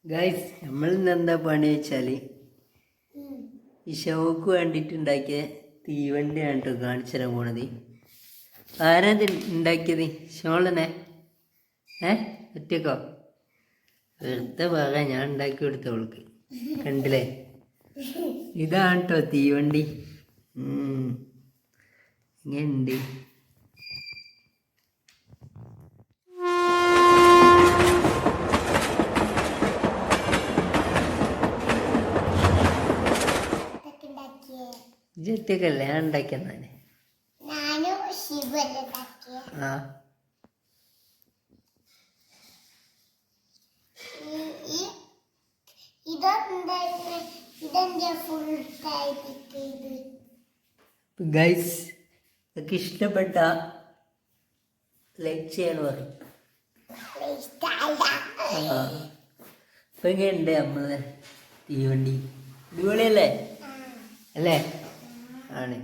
Guys നമ്മൾ ഇന്ന് എന്താ പണി വെച്ചാൽ ഈ ഷോക്ക് വേണ്ടിയിട്ട് ഉണ്ടാക്കിയ തീവണ്ടിയാണ് കേട്ടോ കാണിച്ചു തരാൻ പോണത്. ആരാത് ഉണ്ടാക്കിയത്? ഷോളനെ ഒറ്റക്കോ? വെറുതെ പറയാൻ ഞാൻ ഉണ്ടാക്കി കൊടുത്തവൾക്ക്. കണ്ടില്ലേ, ഇതാണ് കേട്ടോ തീവണ്ടി. ഇങ്ങനെയുണ്ട്. ഒറ്റക്കല്ലേ ഞാൻ ഉണ്ടാക്കിയെന്നാണ്. ആ ഗൈസ് ഒക്കെ ഇഷ്ടപ്പെട്ട ലൈക്ക് ചെയ്യാൻ പറഞ്ഞു. ഇപ്പൊ ഇങ്ങനെയുണ്ട് നമ്മള് തീവണ്ടി. അടിപൊളിയല്ലേ? അല്ലേ? ആണ്.